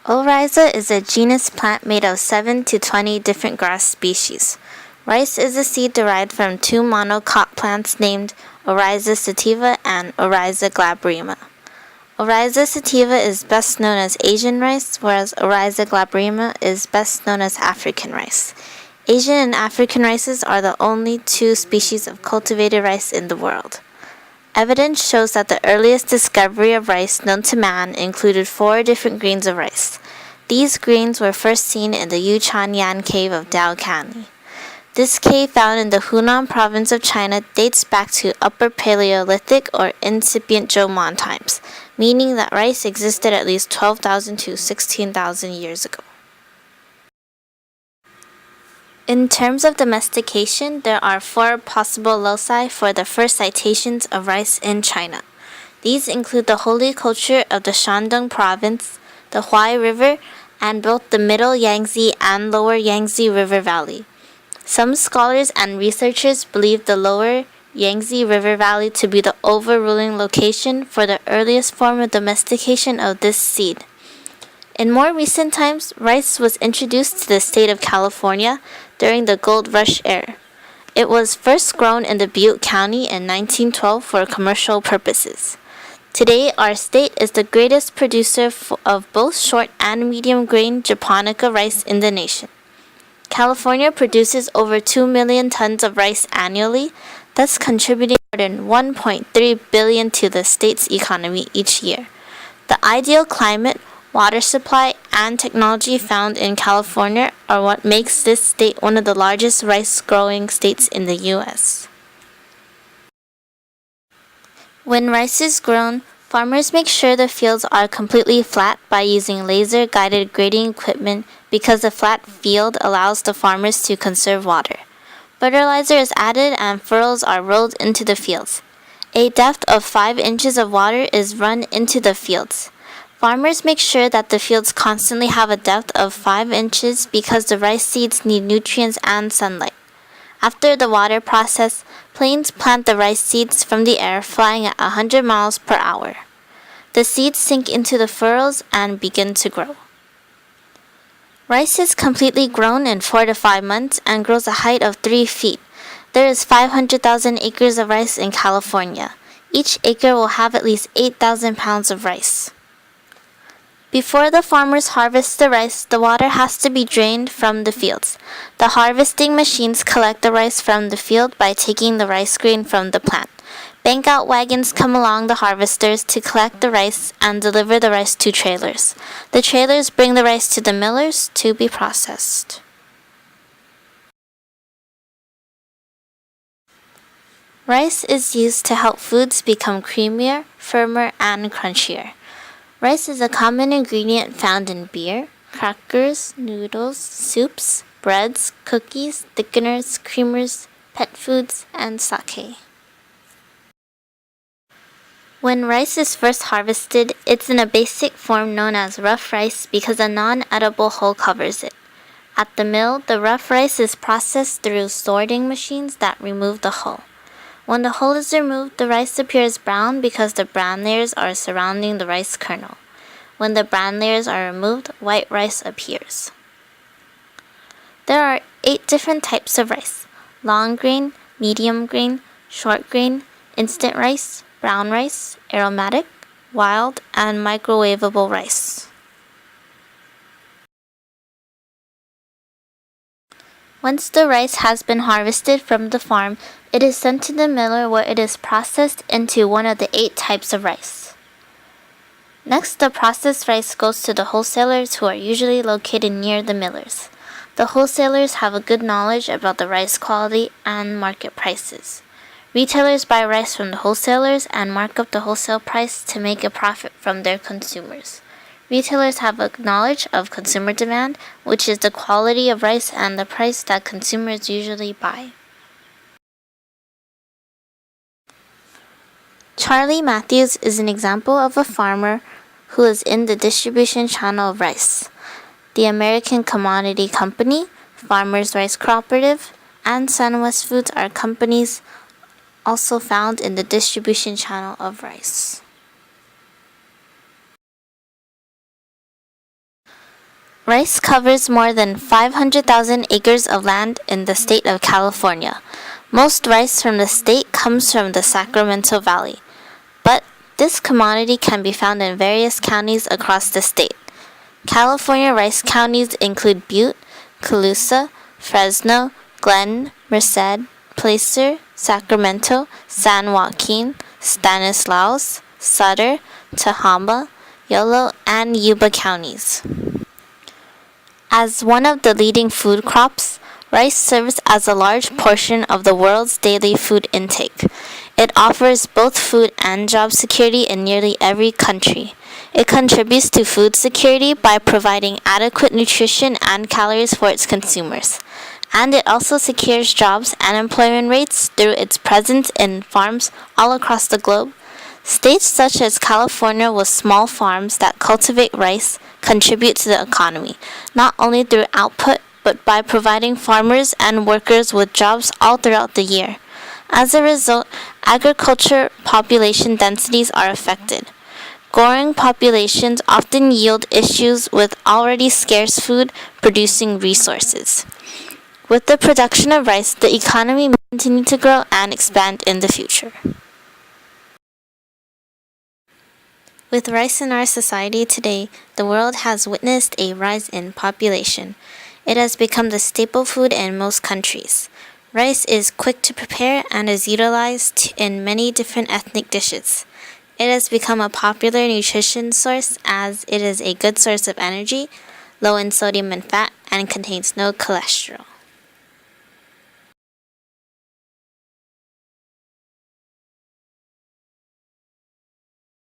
Oryza is a genus plant made of 7 to 20 different grass species. Rice is a seed derived from two monocot plants named Oryza sativa and Oryza glabrima. Oryza sativa is best known as Asian rice, whereas Oryza glabrima is best known as African rice. Asian and African rices are the only two species of cultivated rice in the world. Evidence shows that the earliest discovery of rice known to man included 4 different grains of rice. These grains were first seen in the Yuchan Yan cave of Dao County. This cave, found in the Hunan province of China, dates back to Upper Paleolithic or incipient Zhouman times, meaning that rice existed at least 12,000 to 16,000 years ago. In terms of domestication, there are 4 possible loci for the first citations of rice in China. These include the holy culture of the Shandong province, the Huai River, and both the Middle Yangtze and Lower Yangtze River Valley. Some scholars and researchers believe the Lower Yangtze River Valley to be the overruling location for the earliest form of domestication of this seed. In more recent times, rice was introduced to the state of California during the Gold Rush era. It was first grown in the Butte County in 1912 for commercial purposes. Today, our state is the greatest producer of both short and medium grain japonica rice in the nation. California produces over 2 million tons of rice annually, thus contributing more than $1.3 billion to the state's economy each year. The ideal climate, water supply, and technology found in California are what makes this state one of the largest rice-growing states in the U.S. When rice is grown, farmers make sure the fields are completely flat by using laser-guided grading equipment because a flat field allows the farmers to conserve water. Fertilizer is added and furrows are rolled into the fields. A depth of 5 inches of water is run into the fields. Farmers make sure that the fields constantly have a depth of 5 inches because the rice seeds need nutrients and sunlight. After the water process, planes plant the rice seeds from the air flying at 100 miles per hour. The seeds sink into the furrows and begin to grow. Rice is completely grown in 4 to 5 months and grows a height of 3 feet. There is 500,000 acres of rice in California. Each acre will have at least 8,000 pounds of rice. Before the farmers harvest the rice, the water has to be drained from the fields. The harvesting machines collect the rice from the field by taking the rice grain from the plant. Bank-out wagons come along the harvesters to collect the rice and deliver the rice to trailers. The trailers bring the rice to the millers to be processed. Rice is used to help foods become creamier, firmer, and crunchier. Rice is a common ingredient found in beer, crackers, noodles, soups, breads, cookies, thickeners, creamers, pet foods, and sake. When rice is first harvested, it's in a basic form known as rough rice because a non-edible hull covers it. At the mill, the rough rice is processed through sorting machines that remove the hull. When the hull is removed, the rice appears brown because the bran layers are surrounding the rice kernel. When the bran layers are removed, white rice appears. There are 8 different types of rice: long grain, medium grain, short grain, instant rice, brown rice, aromatic, wild, and microwavable rice. Once the rice has been harvested from the farm, it is sent to the miller where it is processed into one of the 8 types of rice. Next, the processed rice goes to the wholesalers who are usually located near the millers. The wholesalers have a good knowledge about the rice quality and market prices. Retailers buy rice from the wholesalers and mark up the wholesale price to make a profit from their consumers. Retailers have a knowledge of consumer demand, which is the quality of rice and the price that consumers usually buy. Charlie Matthews is an example of a farmer who is in the distribution channel of rice. The American Commodity Company, Farmers Rice Cooperative, and SunWest Foods are companies also found in the distribution channel of rice. Rice covers more than 500,000 acres of land in the state of California. Most rice from the state comes from the Sacramento Valley, but this commodity can be found in various counties across the state. California rice counties include Butte, Colusa, Fresno, Glenn, Merced, Placer, Sacramento, San Joaquin, Stanislaus, Sutter, Tehama, Yolo, and Yuba counties. As one of the leading food crops, rice serves as a large portion of the world's daily food intake. It offers both food and job security in nearly every country. It contributes to food security by providing adequate nutrition and calories for its consumers. And it also secures jobs and employment rates through its presence in farms all across the globe. States such as California with small farms that cultivate rice contribute to the economy, not only through output, but by providing farmers and workers with jobs all throughout the year. As a result, agriculture population densities are affected. Growing populations often yield issues with already scarce food producing resources. With the production of rice, the economy may continue to grow and expand in the future. With rice in our society today, the world has witnessed a rise in population. It has become the staple food in most countries. Rice is quick to prepare and is utilized in many different ethnic dishes. It has become a popular nutrition source as it is a good source of energy, low in sodium and fat, and contains no cholesterol.